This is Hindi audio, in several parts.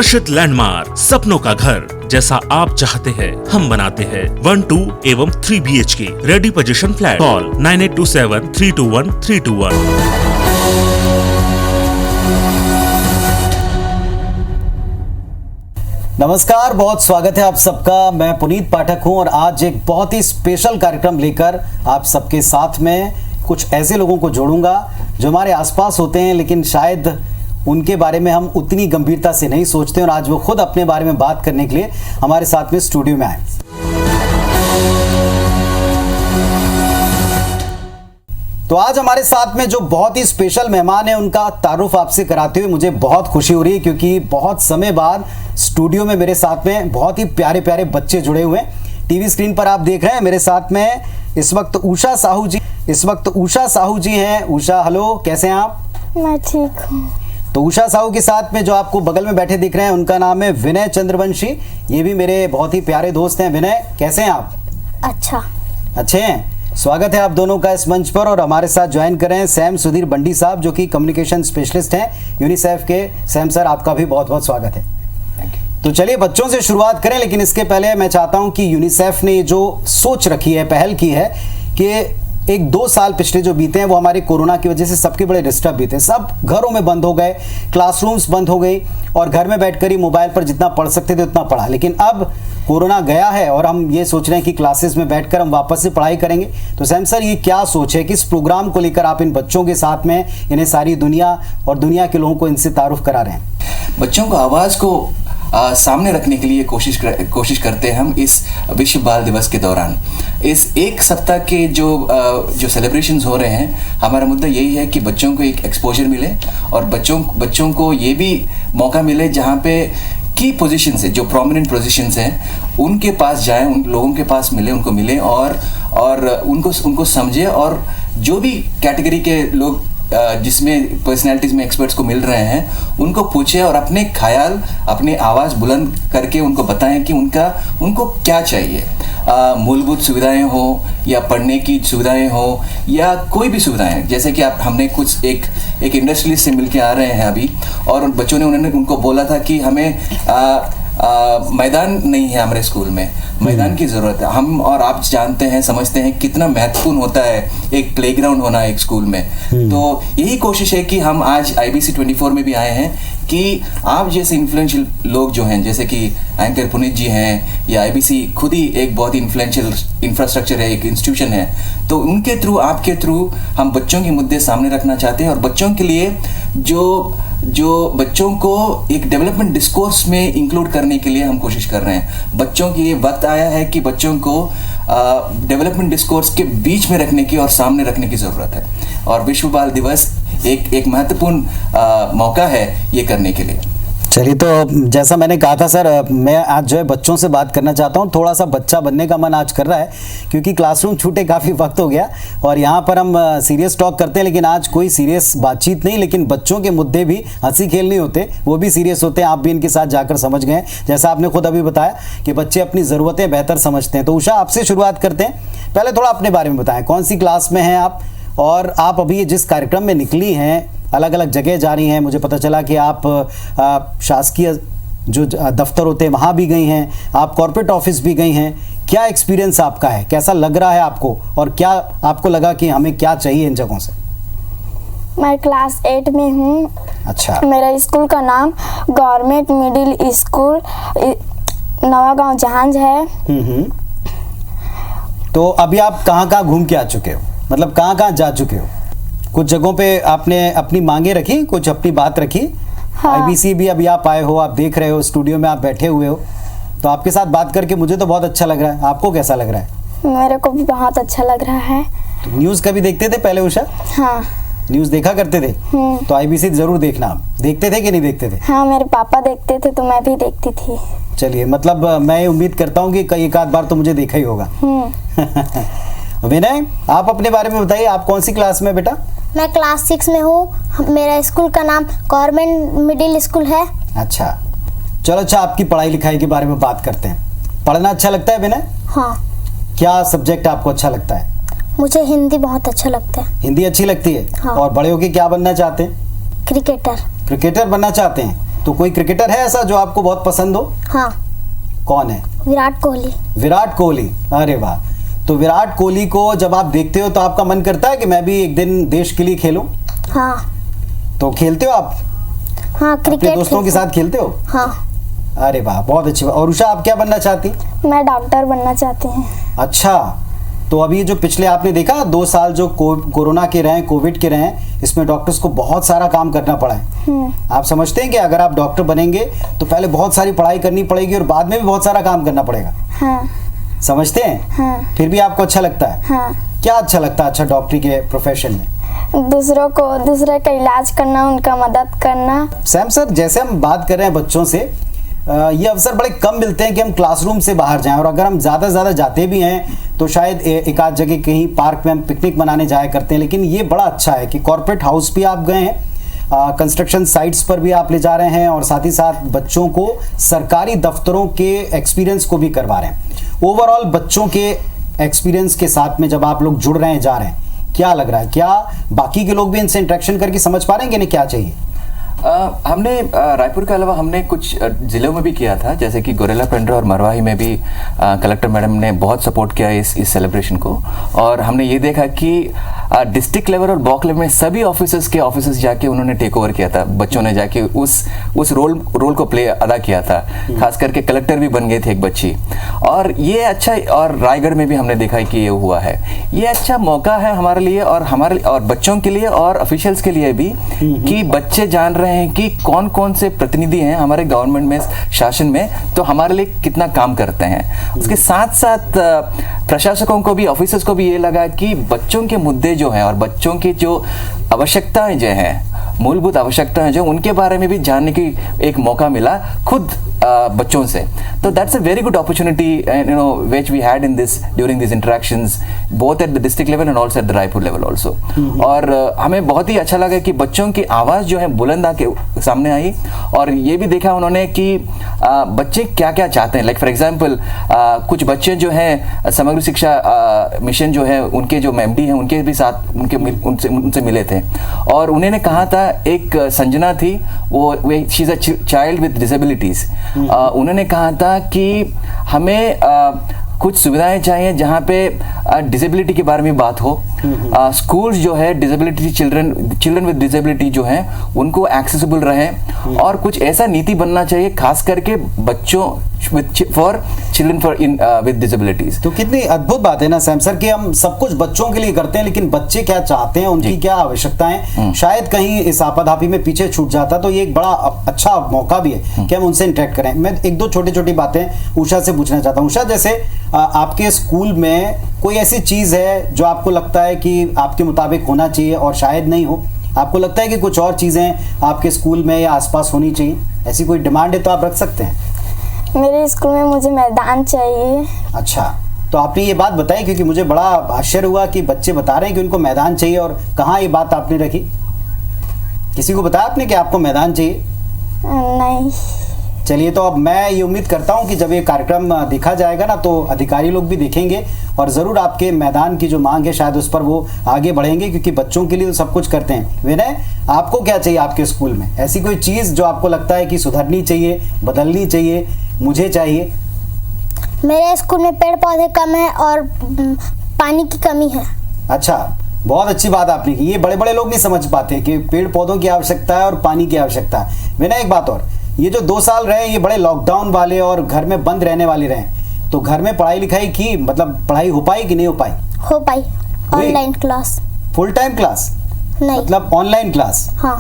हर्षित लैंडमार्क, सपनों का घर जैसा आप चाहते हैं हम बनाते हैं। 1, 2 एवं 3 BHK ready position flat. Call 9827321321। नमस्कार, बहुत स्वागत है आप सबका। मैं पुनीत पाठक हूं और आज एक बहुत ही स्पेशल कार्यक्रम लेकर आप सबके साथ में कुछ ऐसे लोगों को जोड़ूंगा जो हमारे आसपास होते हैं, लेकिन शायद उनके बारे में हम उतनी गंभीरता से नहीं सोचते, और आज वो खुद अपने बारे में बात करने के लिए हमारे साथ में स्टूडियो में आए। तो आज हमारे साथ में जो बहुत ही स्पेशल मेहमान है, उनका तारुफ आपसे कराते हुए मुझे बहुत खुशी हो रही है, क्योंकि बहुत समय बाद स्टूडियो में मेरे साथ में बहुत ही प्यारे प्यारे बच्चे जुड़े हुए हैं। टीवी स्क्रीन पर आप देख रहे हैं मेरे साथ में इस वक्त उषा साहू जी हैं। उषा, हेलो, कैसे हैं आप? मैं ठीक हूँ। तो उषा साहू के साथ में जो आपको बगल में बैठे दिख रहे हैं, उनका नाम है विनय चंद्रवंशी। ये भी मेरे बहुत ही प्यारे दोस्त हैं। विनय, कैसे हैं आप? अच्छा। अच्छे हैं। स्वागत है आप दोनों का इस मंच पर। और हमारे साथ ज्वाइन कर रहे हैं सैम सुधीर बंडी साहब, जो कि कम्युनिकेशन स्पेशलिस्ट हैं यूनिसेफ के। सैम सर, आपका भी बहुत बहुत स्वागत है। तो चलिए बच्चों से शुरुआत करें, लेकिन इसके पहले मैं चाहता हूं कि यूनिसेफ ने जो सोच रखी है, पहल की है कि 1-2 साल पिछले जो बीते हैं वो हमारे कोरोना की वजह से सबके बड़े डिस्टर्ब बीते। सब घरों में बंद हो गए, क्लासरूम्स बंद हो गई, और घर में बैठकर ही मोबाइल पर जितना पढ़ सकते थे उतना पढ़ा। लेकिन अब कोरोना गया है और हम ये सोच रहे हैं कि क्लासेस में बैठकर हम वापस से पढ़ाई करेंगे। तो सैम सर, ये क्या सोच है, किस प्रोग्राम को लेकर आप इन बच्चों के साथ में इन्हें सारी दुनिया और दुनिया के लोगों को इनसे तारुफ करा रहे हैं? बच्चों को आवाज़ को सामने रखने के लिए कोशिश करते हैं हम इस विश्व बाल दिवस के दौरान। इस एक सप्ताह के जो सेलिब्रेशंस हो रहे हैं, हमारा मुद्दा यही है कि बच्चों को एक एक्सपोजर मिले और बच्चों को ये भी मौका मिले जहाँ पे की पोजीशंस है, जो प्रोमिनेंट पोजीशंस हैं, उनके पास जाएं, उन लोगों के पास उनको मिले और उनको समझे, और जो भी कैटेगरी के लोग जिसमें पर्सनैलिटीज़ में एक्सपर्ट्स को मिल रहे हैं, उनको पूछे और अपने ख्याल, अपनी आवाज़ बुलंद करके उनको बताएं कि उनको क्या चाहिए। मूलभूत सुविधाएं हो या पढ़ने की सुविधाएं हो या कोई भी सुविधाएं, जैसे कि हमने कुछ एक इंडस्ट्रियलिस्ट से मिलके आ रहे हैं अभी, और उन बच्चों ने उनको बोला था कि हमें मैदान नहीं है हमारे स्कूल में, मैदान की ज़रूरत है। हम और आप जानते हैं, समझते हैं कितना महत्वपूर्ण होता है एक प्लेग्राउंड होना एक स्कूल में। तो यही कोशिश है कि हम आज IBC 24 में भी आए हैं कि आप जैसे इन्फ्लुएंशियल लोग जो हैं, जैसे कि एंकर पुनीत जी हैं, या IBC खुद ही एक बहुत ही इन्फ्लुएंशियल इंफ्रास्ट्रक्चर है, एक इंस्टीट्यूशन है, तो उनके थ्रू, आपके थ्रू हम बच्चों के मुद्दे सामने रखना चाहते हैं, और बच्चों के लिए जो बच्चों को एक डेवलपमेंट डिस्कोर्स में इंक्लूड करने के लिए हम कोशिश कर रहे हैं। बच्चों की ये वक्त आया है कि बच्चों को डेवलपमेंट डिस्कोर्स के बीच में रखने की और सामने रखने की ज़रूरत है, और विश्व बाल दिवस एक महत्वपूर्ण मौका है ये करने के लिए। चलिए, तो जैसा मैंने कहा था सर, मैं आज जो है बच्चों से बात करना चाहता हूँ। थोड़ा सा बच्चा बनने का मन आज कर रहा है, क्योंकि क्लासरूम छूटे काफ़ी वक्त हो गया और यहाँ पर हम सीरियस टॉक करते हैं, लेकिन आज कोई सीरियस बातचीत नहीं, लेकिन बच्चों के मुद्दे भी हंसी खेल नहीं होते, वो भी सीरियस होते हैं। आप भी इनके साथ जाकर समझ गए, जैसा आपने खुद अभी बताया कि बच्चे अपनी ज़रूरतें बेहतर समझते हैं। तो उषा, आपसे शुरुआत करते हैं। पहले थोड़ा अपने बारे में बताएं, कौन सी क्लास में हैं आप, और आप अभी जिस कार्यक्रम में निकली हैं, अलग अलग जगह जा रही हैं। मुझे पता चला कि आप शासकीय जो दफ्तर होते हैं वहाँ भी गई हैं, आप कॉर्पोरेट ऑफिस भी गई हैं। क्या एक्सपीरियंस आपका है, कैसा लग रहा है आपको, और क्या आपको लगा कि हमें क्या चाहिए इन जगहों से? मैं क्लास 8 में हूँ। अच्छा। मेरा स्कूल का नाम गवर्नमेंट मिडिल स्कूल नवागांव जहांज है। तो अभी आप कहाँ घूम के आ चुके हो, मतलब कहाँ जा चुके हो? कुछ जगहों पे आपने अपनी मांगे रखी, कुछ अपनी बात रखी। हाँ। IBC भी अभी आप आए हो, आप देख रहे हो, स्टूडियो में आप बैठे हुए हो, तो आपके साथ बात करके मुझे तो बहुत अच्छा लग रहा है। आपको कैसा लग रहा है? मेरे को भी बहुत अच्छा लग रहा है। तो न्यूज़ कभी देखते थे पहले उषा? हाँ। न्यूज़ देखा करते थे? तो IBC जरूर देखना। आप देखते थे कि नहीं देखते थे? हाँ, मेरे पापा देखते थे तो मैं भी देखती थी। चलिए, मतलब मैं उम्मीद करता हूँ कि कई एक आध बार तो मुझे देखा ही होगा। विनय, आप अपने बारे में बताइए, आप कौन सी क्लास में बेटा? मैं क्लास 6 में हूँ। मेरा स्कूल का नाम गवर्नमेंट मिडिल स्कूल है। अच्छा, चलो, अच्छा, आपकी पढ़ाई लिखाई के बारे में बात करते हैं। पढ़ना अच्छा लगता है विनय? हाँ। क्या सब्जेक्ट आपको अच्छा लगता है? मुझे हिंदी बहुत अच्छा लगता है। हिंदी अच्छी लगती है? हाँ। और बड़े होके क्या बनना चाहते हैं? क्रिकेटर। क्रिकेटर बनना चाहते हैं? तो कोई क्रिकेटर है ऐसा जो आपको बहुत पसंद हो? हाँ, कौन है? विराट कोहली। विराट कोहली, अरे वाह। तो विराट कोहली को जब आप देखते हो तो आपका मन करता है कि मैं भी एक दिन देश के लिए खेलूं? हाँ तो खेलते हो आप? हाँ, अपने क्रिकेट दोस्तों के साथ खेलते हो? हाँ। अरे वाह, बहुत अच्छी बात। और उषा, आप क्या बनना चाहती? मैं डॉक्टर बनना चाहती हूँ। अच्छा, तो अभी जो पिछले आपने देखा 2 साल जो कोरोना के रहे, कोविड के रहे, इसमें डॉक्टर्स को बहुत सारा काम करना पड़ा है। आप समझते हैं कि अगर आप डॉक्टर बनेंगे तो पहले बहुत सारी पढ़ाई करनी पड़ेगी और बाद में भी बहुत सारा काम करना पड़ेगा? हाँ। समझते हैं? हाँ। फिर भी आपको अच्छा लगता है? हाँ। क्या अच्छा लगता है अच्छा डॉक्टरी के प्रोफेशन में? दूसरे का इलाज करना, उनका मदद करना। सैम सर, जैसे हम बात कर रहे हैं बच्चों से, ये अवसर बड़े कम मिलते हैं कि हम क्लासरूम से बाहर जाएं, और अगर हम ज़्यादा से ज़्यादा जाते भी हैं तो शायद एक आध जगह कहीं पार्क में हम पिकनिक मनाने जाया करते हैं। लेकिन ये बड़ा अच्छा है कि कॉर्पोरेट हाउस भी आप गए हैं, कंस्ट्रक्शन साइट्स पर भी आप ले जा रहे हैं, और साथ ही साथ बच्चों को सरकारी दफ्तरों के एक्सपीरियंस को भी करवा रहे हैं। ओवरऑल बच्चों के एक्सपीरियंस के साथ में जब आप लोग जुड़ रहे हैं, जा रहे हैं, क्या लग रहा है? क्या बाकी के लोग भी इनसे इंटरेक्शन करके समझ पा रहे हैं कि इन्हें क्या चाहिए? हमने रायपुर के अलावा हमने कुछ ज़िलों में भी किया था, जैसे कि गोरेला पेंड्रा और मरवाही में भी कलेक्टर मैडम ने बहुत सपोर्ट किया इस सेलिब्रेशन को। और हमने ये देखा कि डिस्ट्रिक्ट लेवल और ब्लॉक लेवल में सभी ऑफिसर्स जाके उन्होंने टेक ओवर किया था। बच्चों ने जाके उस रोल को अदा किया था। खास करके कलेक्टर भी बन गए थे एक बच्ची। और ये अच्छा, और रायगढ़ में भी हमने देखा कि ये हुआ है। ये अच्छा मौका है हमारे लिए और बच्चों के लिए और ऑफिशियल्स के लिए भी, कि बच्चे जान रहे हैं कि कौन कौन से प्रतिनिधि हैं हमारे गवर्नमेंट में, शासन में, तो हमारे लिए कितना काम करते हैं। उसके साथ साथ प्रशासकों को भी, ऑफिसर्स को भी ये लगा कि बच्चों के मुद्दे जो हैं और बच्चों की जो आवश्यकताएं जो हैं, मूलभूत आवश्यकताएं जो, उनके बारे में भी जानने की एक मौका मिला खुद बच्चों से। तो that's a very good opportunity which we had in this during this interactions both at the district level and also at the Raipur level also. और हमें बहुत ही अच्छा लगा कि बच्चों की आवाज़ जो है बुलंद आके सामने आई, और ये भी देखा उन्होंने कि बच्चे क्या क्या चाहते हैं। लाइक फॉर एग्जाम्पल, कुछ बच्चे जो हैं समग्र शिक्षा मिशन जो है, उनके जो एमडी हैं, उनके भी साथ उनसे मिले थे, और उन्होंने कहा था, एक संजना थी, वो she is a child with disabilities. उन्होंने कहा था कि हमें कुछ सुविधाएं चाहिए जहाँ पे डिसेबिलिटी के बारे में बात हो। स्कूल्स जो है डिसेबिलिटी चिल्ड्रन विद डिसेबिलिटी जो है उनको एक्सेसिबल रहे, और कुछ ऐसा नीति बनना चाहिए खास करके बच्चों फॉर चिल्ड्रन विद डिसेबिलिटीज। तो कितनी अद्भुत बात है ना सैम सर, कि हम सब कुछ बच्चों के लिए करते हैं, लेकिन बच्चे क्या चाहते हैं, उनकी क्या आवश्यकताएं, शायद कहीं इस आपाधापी में पीछे छूट जाता। तो ये एक बड़ा अच्छा मौका भी है कि हम उनसे इंटरेक्ट करें। मैं एक दो छोटी छोटी बातें उषा से पूछना चाहता हूँ। उषा, जैसे आपके स्कूल में कोई ऐसी चीज है जो आपको लगता है कि आपके मुताबिक होना चाहिए और शायद नहीं हो? आपको लगता है कि कुछ और चीजें आपके स्कूल में या आसपास होनी चाहिए? ऐसी कोई डिमांड है तो आप रख सकते हैं। मेरे स्कूल में मुझे मैदान चाहिए। अच्छा, तो आपने ये बात बताई, क्योंकि मुझे बड़ा आश्चर्य हुआ कि बच्चे बता रहे हैं कि उनको मैदान चाहिए। और कहाँ ये बात आपने रखी? किसी को बताया आपने कि आपको मैदान चाहिए? नहीं। चलिए, तो अब मैं ये उम्मीद करता हूँ कि जब ये कार्यक्रम देखा जाएगा ना, तो अधिकारी लोग भी देखेंगे और ज़रूर आपके मैदान की जो मांग है शायद उस पर वो आगे बढ़ेंगे, क्योंकि बच्चों के लिए तो सब कुछ करते हैं। विनय, आपको क्या चाहिए आपके स्कूल में? ऐसी कोई चीज़ जो आपको लगता है कि सुधरनी चाहिए, बदलनी चाहिए, मुझे चाहिए? मेरे स्कूल में पेड़ पौधे कम है और पानी की कमी है। अच्छा, बहुत अच्छी बात आपने की। ये बड़े बड़े लोग नहीं समझ पाते कि पेड़ पौधों की आवश्यकता है और पानी की आवश्यकता है। विनय, एक बात और, ये जो 2 साल रहे, ये बड़े लॉकडाउन वाले और घर में बंद रहने वाले रहे, तो घर में पढ़ाई लिखाई की, मतलब पढ़ाई हो पाई कि नहीं हो पाई? हो पाई। Online class. Full time class? नहीं, मतलब ऑनलाइन क्लास। हाँ।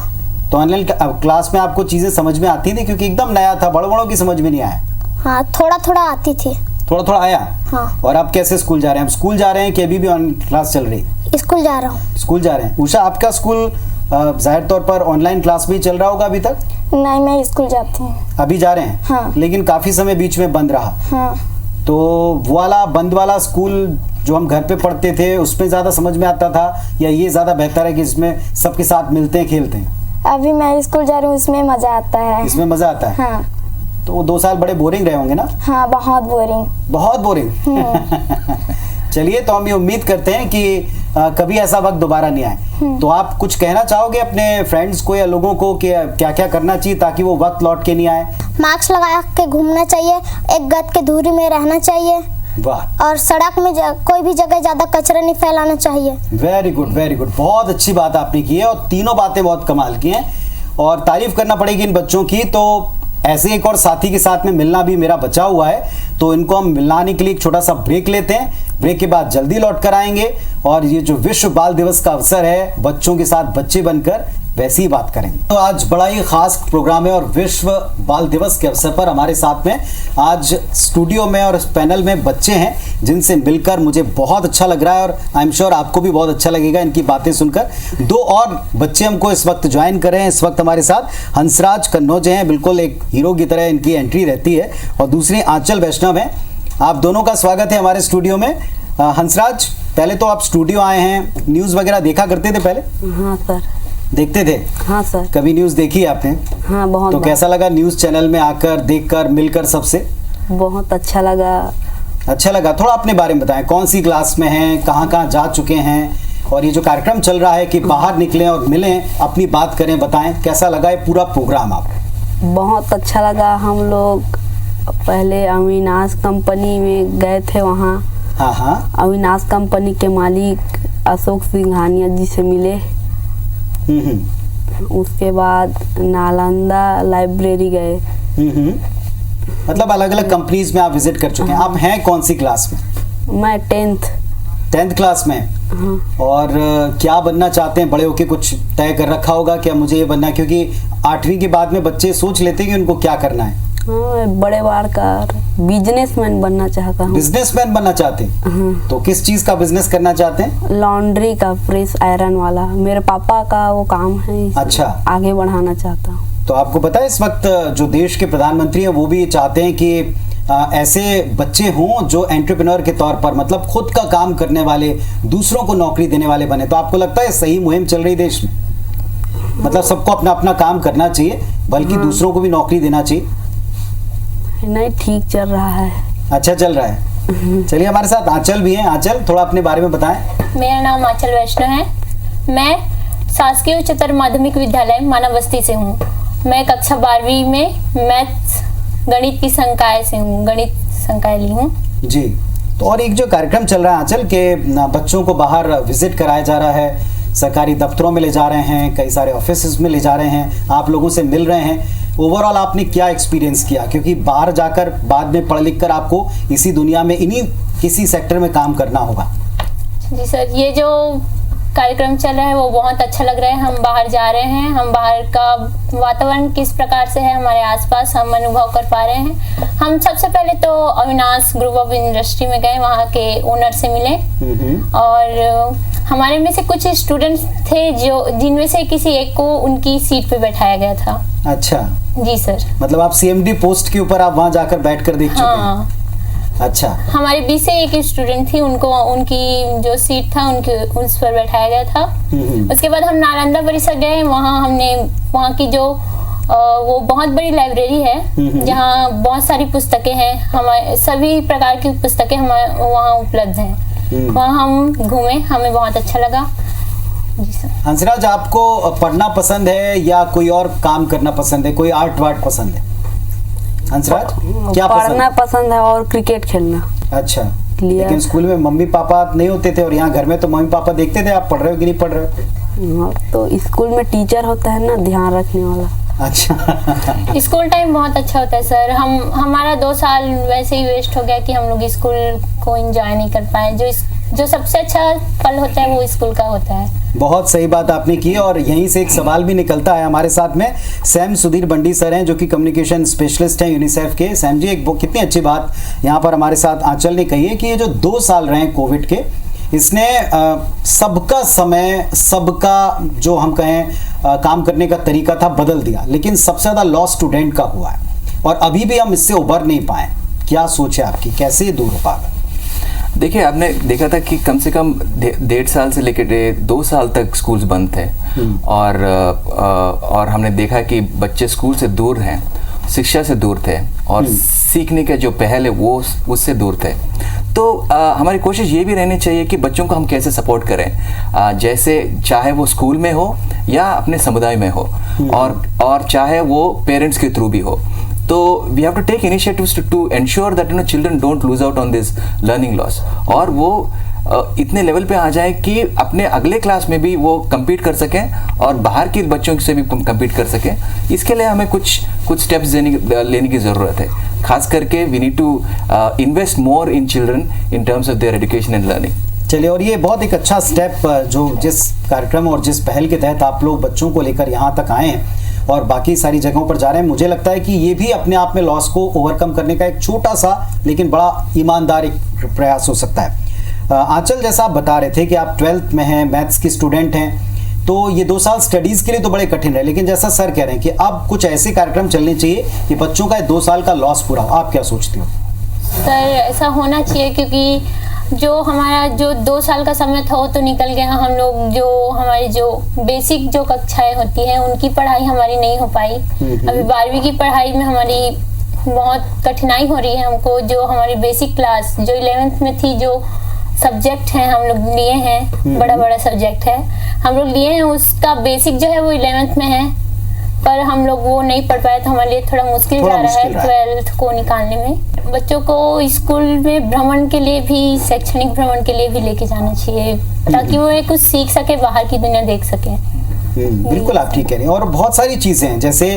तो ऑनलाइन क्लास में आपको चीजें समझ में आती थी? क्योंकि एकदम नया था, बड़ों बड़ों की समझ में नहीं आया। हाँ, थोड़ा थोड़ा आती थी। थोड़ा थोड़ा आया? हाँ। और आप कैसे स्कूल जा रहे हैं? आप स्कूल जा रहे हैं कि अभी भी ऑनलाइन क्लास चल रही? स्कूल जा रहा हूँ। स्कूल जा रहे हैं। उषा, आपका स्कूल जाहिर तौर पर ऑनलाइन क्लास भी चल रहा होगा अभी तक? नहीं, मैं स्कूल जाती हूँ। अभी जा रहे हैं? हाँ। लेकिन काफी समय बीच में बंद रहा। हाँ। तो वो वाला बंद वाला स्कूल जो हम घर पे पढ़ते थे, उसमें ज्यादा समझ में आता था, या ये ज्यादा बेहतर है कि इसमें सबके साथ मिलते हैं, खेलते हैं? अभी मैं स्कूल जा रही हूँ, इसमें मजा आता है। इसमें मजा आता है? हाँ। तो वो 2 साल बड़े बोरिंग रहे होंगे ना? हाँ, बहुत बोरिंग। बहुत बोरिंग। चलिए, तो हम ये उम्मीद करते हैं कि कभी ऐसा वक्त दोबारा नहीं आए। तो आप कुछ कहना चाहोगे अपने फ्रेंड्स को या लोगों को कि क्या क्या करना चाहिए ताकि वो वक्त लौट के नहीं आए? मास्क लगा के घूमना चाहिए, एक गज के दूरी में रहना चाहिए, वाह। और सड़क में कोई भी जगह ज्यादा कचरा नहीं फैलाना चाहिए। वेरी गुड, वेरी गुड, बहुत अच्छी बात आपने की है और तीनों बातें बहुत कमाल की हैं और तारीफ करना पड़ेगी इन बच्चों की। तो ऐसे एक और साथी के साथ में मिलना भी मेरा बचा हुआ है, तो इनको हम मिलाने के लिए एक छोटा सा ब्रेक लेते हैं। ब्रेक के बाद जल्दी लौट कर आएंगे और ये जो विश्व बाल दिवस का अवसर है, बच्चों के साथ बच्चे बनकर वैसी ही बात करेंगे। तो आज बड़ा ही खास प्रोग्राम है और विश्व बाल दिवस के अवसर पर हमारे साथ में आज स्टूडियो में और पैनल में बच्चे हैं जिनसे मिलकर मुझे बहुत अच्छा लग रहा है और आई एम श्योर आपको भी बहुत अच्छा लगेगा इनकी बातें सुनकर। दो और बच्चे हमको इस वक्त ज्वाइन कर रहे हैं। इस वक्त हमारे साथ हंसराज कन्नौज हैं, बिल्कुल एक हीरो की तरह इनकी एंट्री रहती है, और दूसरे आंचल वैष्णव हैं। आप दोनों का स्वागत है हमारे स्टूडियो में। हंसराज, पहले तो आप स्टूडियो आए हैं, न्यूज़ वगैरह देखा करते थे पहले? हाँ सर। देखते थे? हाँ सर। कभी न्यूज़ देखी है आपने? हाँ, बहुत। तो कैसा लगा न्यूज़ चैनल में आकर, देखकर, मिलकर सबसे? बहुत अच्छा लगा। अच्छा लगा। थोड़ा अपने बारे में बताएं, कौन सी क्लास में हैं, कहाँ कहाँ जा चुके हैं, और ये जो कार्यक्रम चल रहा है कि बाहर निकलें और मिलें, अपनी बात करें, बताएं कैसा लगा ये पूरा प्रोग्राम आपको? बहुत अच्छा लगा। हम लोग पहले अविनाश कंपनी में गए थे, वहाँ हाँ हाँ। अविनाश कंपनी के मालिक अशोक सिंघानिया जी से मिले। उसके बाद नालंदा लाइब्रेरी गए। मतलब अलग अलग कंपनीज में आप विजिट कर चुके हैं। आप हैं कौन सी क्लास में? मैं 10th क्लास में। और क्या बनना चाहते हैं बड़े होके? कुछ तय कर रखा होगा क्या मुझे ये बनना है? क्योंकि 8वीं के बाद में बच्चे सोच लेते हैं कि उनको क्या करना है। हाँ, बड़े बार का बिजनेसमैन बनना चाहता हूँ। बिजनेसमैन बनना चाहते हैं? तो किस चीज का बिजनेस करना चाहते हैं? लॉन्ड्री का, प्रेस आयरन वाला। मेरे पापा का वो काम है। अच्छा। आगे बढ़ाना चाहता हूँ। तो आपको पता है इस वक्त जो देश के प्रधानमंत्री हैं वो भी चाहते हैं कि ऐसे बच्चे हों जो एंटरप्रेन्योर के तौर पर, मतलब खुद का काम करने वाले, दूसरों को नौकरी देने वाले बने। तो आपको लगता है सही मुहिम चल रही देश में? मतलब सबको अपना अपना काम करना चाहिए, बल्कि दूसरों को भी नौकरी देना चाहिए? नहीं, ठीक चल रहा है। अच्छा चल रहा है। चलिए, हमारे साथ आंचल भी हैं। आंचल, थोड़ा अपने बारे में बताएं। मेरा नाम आंचल वैष्णव है। मैं शासकीय उच्चतर माध्यमिक विद्यालय मानव बस्ती से हूँ। मैं कक्षा 12वीं में मैथ्स गणित की संकाय से हूँ, गणित संकाय ली हूँ जी। तो और एक जो कार्यक्रम चल रहा है आंचल के बच्चों को बाहर विजिट कराया जा रहा है, सरकारी दफ्तरों में ले जा रहे हैं, कई सारे ऑफिस में ले जा रहे हैं, आप लोगों से मिल रहे हैं। ओवरऑल आपने क्या एक्सपीरियंस किया? क्योंकि बाहर जाकर बाद में पढ़ लिख कर आपको इसी दुनिया में इन्हीं किसी सेक्टर में काम करना होगा। जी सर, ये जो कार्यक्रम चल रहा है वो बहुत अच्छा लग रहा है। हम बाहर जा रहे हैं, हम बाहर का वातावरण किस प्रकार से है हमारे आसपास हम अनुभव कर पा रहे हैं। हम सबसे पहले तो अविनाश ग्रुप ऑफ इंडस्ट्री में गए, वहाँ के ओनर से मिले और हमारे में से कुछ स्टूडेंट्स थे जो जिनमें से किसी एक को उनकी सीट पे बैठाया गया था। अच्छा जी सर। मतलब आप सीएमडी पोस्ट के ऊपर आप वहाँ जाकर बैठकर देख चुके हैं? अच्छा। हमारे बीच से एक स्टूडेंट थी, उनको उनकी जो सीट था उनके उस पर बैठाया गया था। उसके बाद हम नालंदा परिसर गए। वहाँ हमने वहाँ की जो वो बहुत बड़ी लाइब्रेरी है जहाँ बहुत सारी पुस्तकें हैं, हमारे सभी प्रकार की पुस्तकें हमारे वहाँ उपलब्ध हैं। वहाँ हम घूमे, हमें बहुत अच्छा लगा। जी सर। हंसराज, आपको पढ़ना पसंद है या कोई और काम करना पसंद है? कोई आर्ट वार्ट पसंद है? हंसराज, क्या पढ़ना पसंद है और क्रिकेट खेलना। अच्छा। लेकिन स्कूल में मम्मी पापा नहीं होते थे और यहाँ घर में तो मम्मी पापा देखते थे आप पढ़ रहे हो कि नहीं पढ़ रहे हो? तो स्कूल में टीचर होता है ना, ध्यान रखने वाला। अच्छा। स्कूल टाइम बहुत अच्छा होता है सर। हमारा 2 साल वैसे ही वेस्ट हो गया कि हम लोग स्कूल को एंजॉय नहीं कर पाए। जो सबसे अच्छा पल होता है वो स्कूल का होता है। बहुत सही बात आपने की और यहीं से एक सवाल भी निकलता है। हमारे साथ में सैम सुधीर बंडी सर हैं जो कि कम्युनिकेशन स्पेशलिस्ट हैं यूनिसेफ के। सैम जी, एक कितनी अच्छी बात यहाँ पर हमारे साथ आंचल ने कही है कि ये जो 2 साल रहे कोविड के, इसने सबका समय, सबका जो हम कहें काम करने का तरीका था बदल दिया, लेकिन सबसे ज़्यादा लॉस स्टूडेंट का हुआ है और अभी भी हम इससे उबर नहीं पाए। क्या सोच है आपकी, कैसे दूर हो पाएगा? देखिए, आपने देखा था कि कम से कम 1.5 साल से लेकर 2 साल तक स्कूल्स बंद थे और हमने देखा कि बच्चे स्कूल से दूर हैं। शिक्षा से दूर थे और सीखने के जो पहल है वो उससे दूर थे। तो हमारी कोशिश ये भी रहनी चाहिए कि बच्चों को हम कैसे सपोर्ट करें, जैसे चाहे वो स्कूल में हो या अपने समुदाय में हो, और चाहे वो पेरेंट्स के थ्रू भी हो। तो we have to take initiatives to ensure that children don't lose out on this learning loss, और वो इतने लेवल पे आ जाए कि अपने अगले क्लास में भी वो compete कर सकें और बाहर के बच्चों से भी compete कर सकें। इसके लिए हमें कुछ स्टेप्स लेने की ज़रूरत है। खास करके we need to invest more in children in terms of their education and learning. चलिए, और ये बहुत एक अच्छा स्टेप जो जिस कार्यक्रम और जिस पहल के तहत आप लोग बच्चों को लेकर यहाँ तक आए हैं और बाकी सारी जगहों पर जा रहे हैं, मुझे लगता है कि ये भी अपने आप में लॉस को ओवरकम करने का एक छोटा सा लेकिन बड़ा ईमानदार एक प्रयास हो सकता है। आंचल, जैसा आप बता रहे थे कि आप 12th में हैं, मैथ्स की स्टूडेंट हैं, तो ये 2 साल स्टडीज़ के लिए तो बड़े कठिन रहे, लेकिन जैसा सर कह रहे हैं कि अब कुछ ऐसे कार्यक्रम चलने चाहिए कि बच्चों का 2 साल का लॉस पूरा हो। आप क्या सोचते हो? सर, ऐसा होना चाहिए, क्योंकि जो हमारा जो 2 साल का समय था वो तो निकल गया। हम लोग जो हमारी जो बेसिक जो कक्षाएं होती हैं उनकी पढ़ाई हमारी नहीं हो पाई। अभी 12वीं की पढ़ाई में हमारी बहुत कठिनाई हो रही है हमको। जो हमारी बेसिक क्लास जो 11th में थी, जो सब्जेक्ट हैं हम लोग लिए हैं, बड़ा सब्जेक्ट है हम लोग लिए हैं, उसका बेसिक जो है वो 11th में है, पर हम लोग वो नहीं पढ़ पाए, तो हमारे लिए थोड़ा मुश्किल जा रहा है 12th को निकालने में। बच्चों को स्कूल में भ्रमण के लिए भी, शैक्षणिक भ्रमण के लिए भी लेके जाना चाहिए, ताकि वो कुछ सीख सके, बाहर की दुनिया देख सके। बिल्कुल, आप ठीक कह रहे हैं। और बहुत सारी चीज़ें हैं, जैसे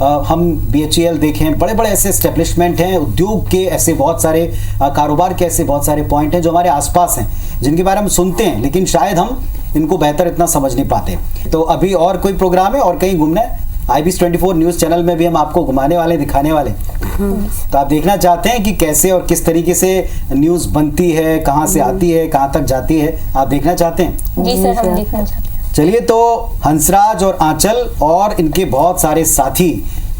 हम BHEL देखें, बड़े बड़े ऐसे एस्टेब्लिशमेंट हैं, उद्योग के ऐसे बहुत सारे, कारोबार के ऐसे बहुत सारे पॉइंट हैं जो हमारे आसपास हैं, जिनके बारे में सुनते हैं, लेकिन शायद हम इनको बेहतर इतना समझ नहीं पाते। तो अभी और कोई प्रोग्राम है और कहीं घूमना है? IBS 24 न्यूज़ चैनल में भी हम आपको घुमाने वाले, दिखाने वाले। तो आप देखना चाहते हैं कि कैसे और किस तरीके से न्यूज़ बनती है, कहाँ से आती है, कहाँ तक जाती है, आप देखना चाहते हैं? जी सर, हम देखना चाहते हैं। चलिए, तो हंसराज और आंचल और इनके बहुत सारे साथी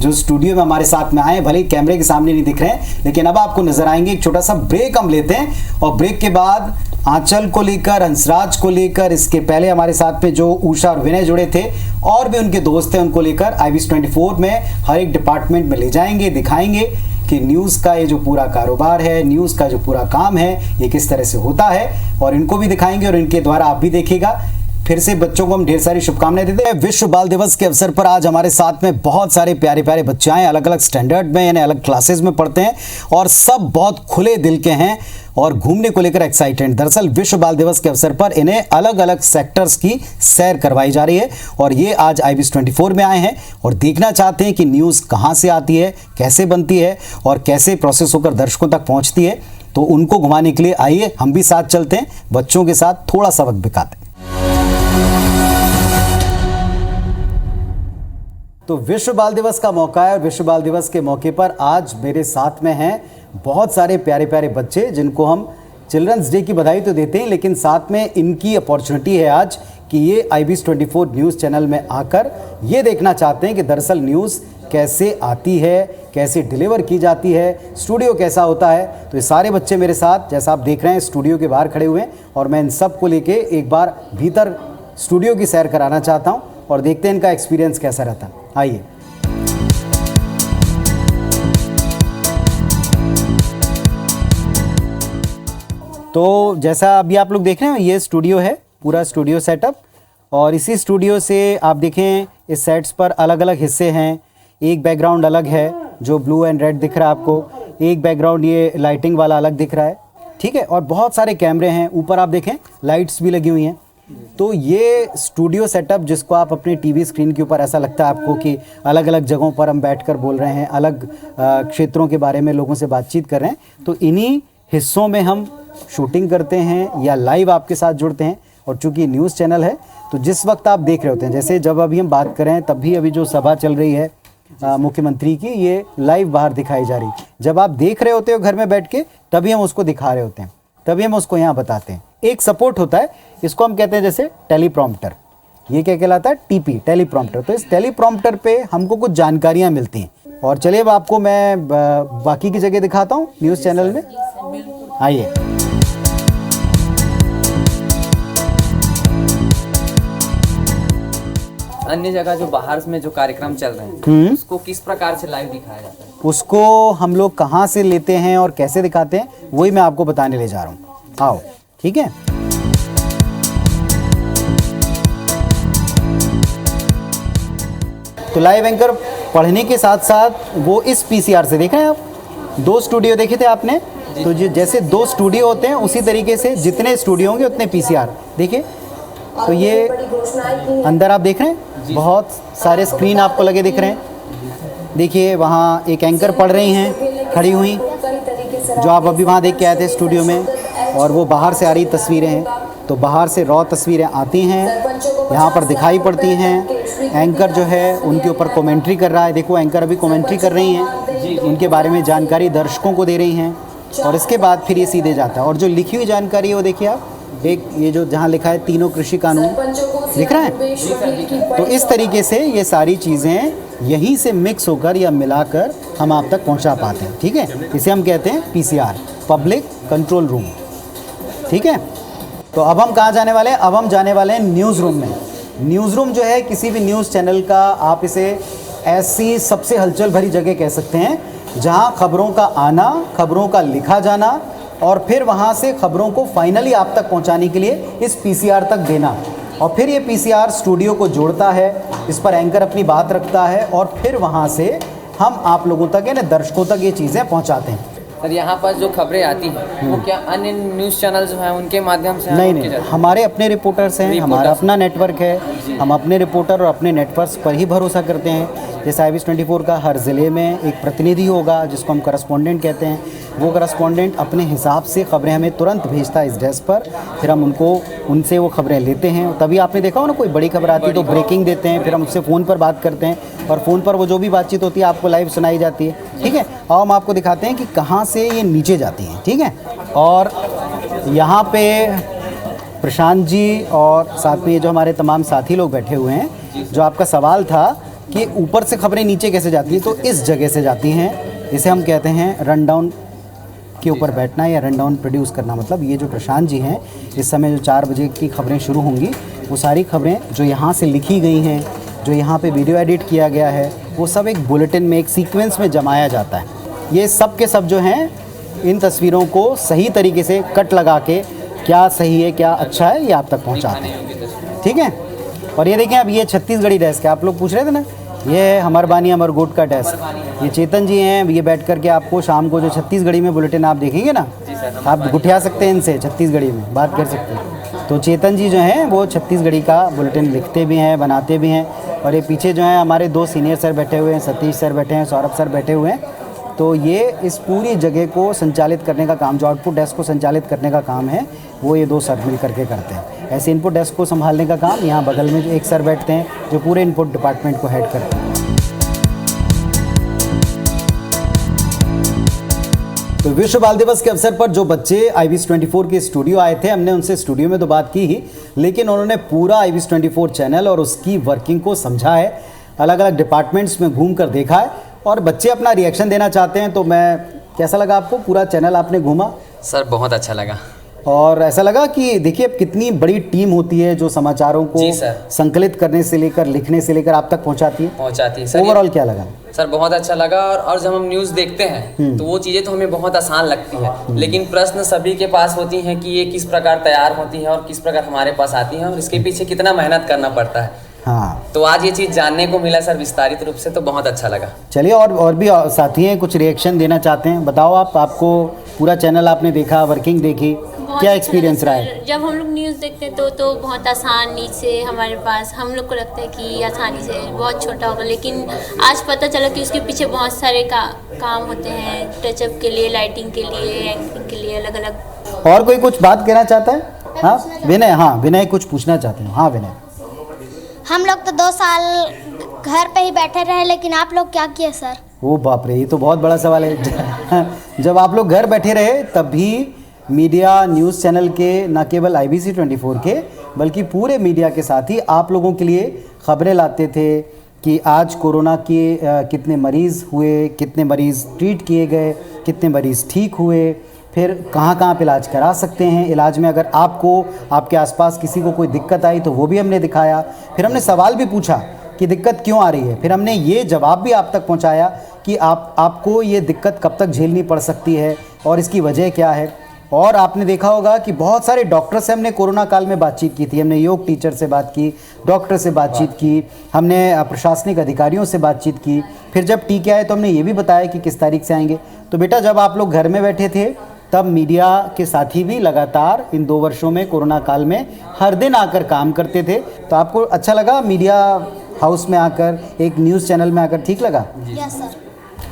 जो स्टूडियो में हमारे साथ में आए, भले ही कैमरे के सामने नहीं दिख रहे हैं, लेकिन अब आपको नजर आएंगे। एक छोटा सा ब्रेक हम लेते हैं और ब्रेक के बाद आंचल को लेकर, हंसराज को लेकर, इसके पहले हमारे साथ में जो उषा और विनय जुड़े थे और भी उनके दोस्त हैं, उनको लेकर IBS 24 में हर एक डिपार्टमेंट में ले जाएंगे, दिखाएंगे कि न्यूज़ का ये जो पूरा कारोबार है, न्यूज़ का जो पूरा काम है, ये किस तरह से होता है, और इनको भी दिखाएंगे और इनके द्वारा आप भी देखिएगा। फिर से बच्चों को हम ढेर सारी शुभकामनाएं देते हैं। विश्व बाल दिवस के अवसर पर आज हमारे साथ में बहुत सारे प्यारे प्यारे बच्चे आए, अलग अलग स्टैंडर्ड में, यानी अलग क्लासेस में पढ़ते हैं, और सब बहुत खुले दिल के हैं और घूमने को लेकर एक्साइटेड। दरअसल विश्व बाल दिवस के अवसर पर इन्हें अलग अलग सेक्टर्स की सैर करवाई जा रही है, और ये आज IBS 24 में आए हैं और देखना चाहते हैं कि न्यूज़ कहाँ से आती है, कैसे बनती है और कैसे प्रोसेस होकर दर्शकों तक पहुँचती है। तो उनको घुमाने के लिए आइए हम भी साथ चलते हैं, बच्चों के साथ थोड़ा सा वक्त बिताते हैं। तो विश्व बाल दिवस का मौका है और विश्व बाल दिवस के मौके पर आज मेरे साथ में हैं बहुत सारे प्यारे प्यारे बच्चे, जिनको हम चिल्ड्रंस डे की बधाई तो देते हैं, लेकिन साथ में इनकी अपॉर्चुनिटी है आज कि ये IBS 24 न्यूज़ चैनल में आकर ये देखना चाहते हैं कि दरअसल न्यूज़ कैसे आती है, कैसे डिलीवर की जाती है, स्टूडियो कैसा होता है। तो ये सारे बच्चे मेरे साथ, जैसा आप देख रहे हैं, स्टूडियो के बाहर खड़े हुए हैं और मैं इन सब को लेके एक बार भीतर स्टूडियो की सैर कराना चाहता हूँ और देखते हैं इनका एक्सपीरियंस कैसा रहता है। आइए। तो जैसा अभी आप लोग देख रहे हैं, ये स्टूडियो है, पूरा स्टूडियो सेटअप, और इसी स्टूडियो से आप देखें इस सेट्स पर अलग अलग हिस्से हैं। एक बैकग्राउंड अलग है जो ब्लू एंड रेड दिख रहा है आपको, एक बैकग्राउंड ये लाइटिंग वाला अलग दिख रहा है, ठीक है, और बहुत सारे कैमरे हैं, ऊपर आप देखें लाइट्स भी लगी हुई हैं। तो ये स्टूडियो सेटअप जिसको आप अपने टीवी स्क्रीन के ऊपर ऐसा लगता है आपको कि अलग अलग जगहों पर हम बैठकर बोल रहे हैं, अलग क्षेत्रों के बारे में लोगों से बातचीत कर रहे हैं, तो इन्हीं हिस्सों में हम शूटिंग करते हैं या लाइव आपके साथ जुड़ते हैं। और चूंकि न्यूज़ चैनल है तो जिस वक्त आप देख रहे होते हैं, जैसे जब अभी हम बात कर रहे हैं, तब भी अभी जो सभा चल रही है मुख्यमंत्री की, ये लाइव बाहर दिखाई जा रही। जब आप देख रहे होते हो घर में बैठ के, तभी हम उसको दिखा रहे होते हैं, तभी हम उसको यहाँ बताते हैं। एक सपोर्ट होता है, इसको हम कहते हैं जैसे टेलीप्रॉम्प्टर। ये क्या कहलाता है? TP, teleprompter. तो इस टेलीप्रॉम्प्टर पे हमको कुछ जानकारियाँ मिलती हैं। और चलिए अब आपको मैं बाकी की जगह दिखाता हूँ न्यूज़ चैनल में, आइए। अन्य जगह जो बाहर में जो कार्यक्रम चल रहे हैं उसको किस प्रकार से लाइव दिखाया जाता है? उसको हम लोग कहाँ से लेते हैं और कैसे दिखाते हैं वही मैं आपको बताने ले जा रहा हूँ। आओ, ठीक है। तो लाइव एंकर पढ़ने के साथ साथ वो इस पीसीआर से देख रहे हैं आप, 2 स्टूडियो देखे थे आपने, तो जैसे 2 स्टूडियो होते हैं उसी तरीके से जितने स्टूडियो होंगे उतने पीसीआर देखिए। तो ये अंदर आप देख रहे हैं बहुत सारे स्क्रीन आपको लगे दिख रहे हैं। देखिए वहाँ एक एंकर पढ़ रही हैं खड़ी हुई, जो आप अभी वहाँ देख के आए थे स्टूडियो में, और वो बाहर से आ रही तस्वीरें हैं। तो बाहर से रॉ तस्वीरें आती हैं, यहाँ पर दिखाई पड़ती हैं। एंकर जो है उनके ऊपर कमेंट्री कर रहा है। देखो एंकर अभी कमेंट्री कर रही हैं, उनके बारे में जानकारी दर्शकों को दे रही हैं, और इसके बाद फिर ये सीधे जाता है। और जो लिखी हुई जानकारी है वो देखिए आप, एक ये जो जहाँ लिखा है 3 कृषि कानून दिख रहा है। तो इस तरीके से ये सारी चीज़ें यहीं से मिक्स होकर या मिलाकर हम आप तक पहुँचा पाते हैं, ठीक है। इसे हम कहते हैं पीसीआर, पब्लिक कंट्रोल रूम, ठीक है। तो अब हम कहाँ जाने वाले हैं? अब हम जाने वाले हैं न्यूज़ रूम में। न्यूज़ रूम जो है किसी भी न्यूज़ चैनल का, आप इसे ऐसी सबसे हलचल भरी जगह कह सकते हैं जहाँ खबरों का आना, खबरों का लिखा जाना, और फिर वहाँ से खबरों को फाइनली आप तक पहुँचाने के लिए इस पीसीआर तक देना, और फिर ये पीसीआर स्टूडियो को जोड़ता है, इस पर एंकर अपनी बात रखता है, और फिर वहाँ से हम आप लोगों तक यानी दर्शकों तक ये चीज़ें पहुँचाते हैं। सर यहाँ पर जो खबरें आती हैं वो क्या अन्य न्यूज़ चैनल जो हैं उनके माध्यम से? नहीं, हमारे अपने रिपोर्टर्स हैं, हमारा अपना नेटवर्क है, हम अपने रिपोर्टर और अपने नेटवर्क पर ही भरोसा करते हैं। जैसे IBS 24 का हर ज़िले में एक प्रतिनिधि होगा जिसको हम करस्पॉन्डेंट कहते हैं, वो करस्पॉन्डेंट अपने हिसाब से खबरें हमें तुरंत भेजता है इस डेस्क पर, फिर हम उनसे वो खबरें लेते हैं। तभी आपने देखा हो ना, कोई बड़ी खबर आती है तो ब्रेकिंग देते हैं, फिर हम उससे फ़ोन पर बात करते हैं, और फ़ोन पर वो जो भी बातचीत होती है आपको लाइव सुनाई जाती है, ठीक है। और हम आपको दिखाते हैं कि कहाँ से ये नीचे जाती हैं, ठीक है। और यहाँ पे प्रशांत जी और साथ में ये जो हमारे तमाम साथी लोग बैठे हुए हैं, जो आपका सवाल था कि ऊपर से खबरें नीचे कैसे जाती हैं, तो इस जगह से जाती हैं। इसे हम कहते हैं रन डाउन के ऊपर बैठना या रन डाउन प्रोड्यूस करना। मतलब ये जो प्रशांत जी हैं, इस समय जो 4 बजे की खबरें शुरू होंगी, वो सारी खबरें जो यहाँ से लिखी गई हैं, जो यहाँ पे वीडियो एडिट किया गया है, वो सब एक बुलेटिन में, एक सीक्वेंस में जमाया जाता है। ये सब के सब जो हैं इन तस्वीरों को सही तरीके से कट लगा के क्या सही है क्या अच्छा है ये आप तक पहुँचाते हैं, ठीक है। और ये देखें, अब ये छत्तीसगढ़ी डेस्क है, आप लोग पूछ रहे थे ना, ये है हमर बानी अमर गोट का डेस्क। ये चेतन जी हैं, ये बैठ कर के आपको शाम को जो छत्तीसगढ़ी में बुलेटिन आप देखेंगे ना, आप गुठिया सकते हैं इनसे, छत्तीसगढ़ी में बात कर सकते हैं। तो चेतन जी जो हैं वो छत्तीसगढ़ी का बुलेटिन लिखते भी हैं, बनाते भी हैं। और ये पीछे जो है हमारे 2 सीनियर सर बैठे हुए हैं, सतीश सर बैठे हैं, सौरभ सर बैठे हुए हैं। तो ये इस पूरी जगह को संचालित करने का काम, जो आउटपुट डेस्क को संचालित करने का काम है, वो ये 2 सर मिल करके करते हैं। ऐसे इनपुट डेस्क को संभालने का काम यहाँ बगल में जो एक सर बैठते हैं, जो पूरे इनपुट डिपार्टमेंट को हेड करते हैं। तो विश्व बाल दिवस के अवसर पर जो बच्चे IBS 24 के स्टूडियो आए थे, हमने उनसे स्टूडियो में तो बात की ही, लेकिन उन्होंने पूरा IBS 24 चैनल और उसकी वर्किंग को समझा है, अलग अलग डिपार्टमेंट्स में घूम कर देखा है, और बच्चे अपना रिएक्शन देना चाहते हैं। तो मैं, कैसा लगा आपको? पूरा चैनल आपने घूमा? सर बहुत अच्छा लगा, और ऐसा लगा कि देखिए अब कितनी बड़ी टीम होती है जो समाचारों को संकलित करने से लेकर, लिखने से लेकर आप तक पहुंचाती है। सर ओवरऑल क्या लगा? सर बहुत अच्छा लगा। और जब हम न्यूज़ देखते हैं तो वो चीज़ें तो हमें बहुत आसान लगती है, लेकिन प्रश्न सभी के पास होती हैं कि ये किस प्रकार तैयार होती हैं और किस प्रकार हमारे पास आती हैं, और इसके पीछे कितना मेहनत करना पड़ता है। हाँ, तो आज ये चीज़ जानने को मिला सर विस्तारित रूप से, तो बहुत अच्छा लगा। चलिए, और भी साथी हैं कुछ रिएक्शन देना चाहते हैं, बताओ आप। आपको पूरा चैनल आपने देखा, वर्किंग देखी, क्या एक्सपीरियंस रहा है? जब हम लोग न्यूज़ देखते हैं तो बहुत आसानी से हमारे पास, हम लोग को लगता है कि आसानी से बहुत छोटा होगा, लेकिन आज पता चला कि उसके पीछे बहुत सारे काम होते हैं, टचअप के लिए, लाइटिंग के लिए, एंकरिंग के लिए, अलग अलग। और कोई कुछ बात कहना चाहता है? हाँ विनय, हाँ विनय कुछ पूछना चाहते हैं। हाँ विनय, हम लोग तो 2 साल घर पे ही बैठे रहे, लेकिन आप लोग क्या किए सर? ओ बाप रे, ये तो बहुत बड़ा सवाल है। जब आप लोग घर बैठे रहे तब भी मीडिया, न्यूज़ चैनल के, न केवल IBC 24 के बल्कि पूरे मीडिया के साथ ही आप लोगों के लिए खबरें लाते थे कि आज कोरोना के कितने मरीज़ हुए, कितने मरीज़ ट्रीट किए गए, कितने मरीज़ ठीक हुए, फिर कहाँ कहाँ पे इलाज करा सकते हैं। इलाज में अगर आपको, आपके आसपास किसी को कोई दिक्कत आई तो वो भी हमने दिखाया। फिर हमने सवाल भी पूछा कि दिक्कत क्यों आ रही है। फिर हमने ये जवाब भी आप तक पहुंचाया कि आपको ये दिक्कत कब तक झेलनी पड़ सकती है और इसकी वजह क्या है। और आपने देखा होगा कि बहुत सारे डॉक्टर से हमने कोरोना काल में बातचीत की थी। हमने योग टीचर से बात की, डॉक्टर से बातचीत की, हमने प्रशासनिक अधिकारियों से बातचीत की। फिर जब टीके आए तो हमने ये भी बताया कि किस तारीख से आएंगे। तो बेटा जब आप लोग घर में बैठे थे तब मीडिया के साथी भी लगातार इन 2 वर्षों में कोरोना काल में हर दिन आकर काम करते थे। तो आपको अच्छा लगा मीडिया हाउस में आकर, एक न्यूज़ चैनल में आकर, ठीक लगा? Yes sir.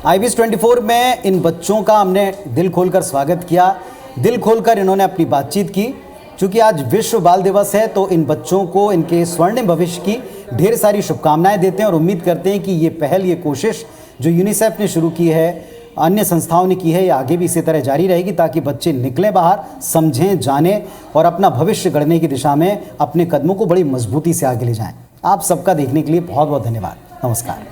IBS 24 में इन बच्चों का हमने दिल खोलकर स्वागत किया, दिल खोलकर इन्होंने अपनी बातचीत की। चूँकि आज विश्व बाल दिवस है तो इन बच्चों को इनके स्वर्णिम भविष्य की ढेर सारी शुभकामनाएं देते हैं और उम्मीद करते हैं कि ये पहल, ये कोशिश जो यूनिसेफ ने शुरू की है, अन्य संस्थाओं ने की है, ये आगे भी इसी तरह जारी रहेगी ताकि बच्चे निकलें बाहर, समझें, जानें और अपना भविष्य गढ़ने की दिशा में अपने कदमों को बड़ी मजबूती से आगे ले जाएं। आप सबका देखने के लिए बहुत बहुत धन्यवाद। नमस्कार।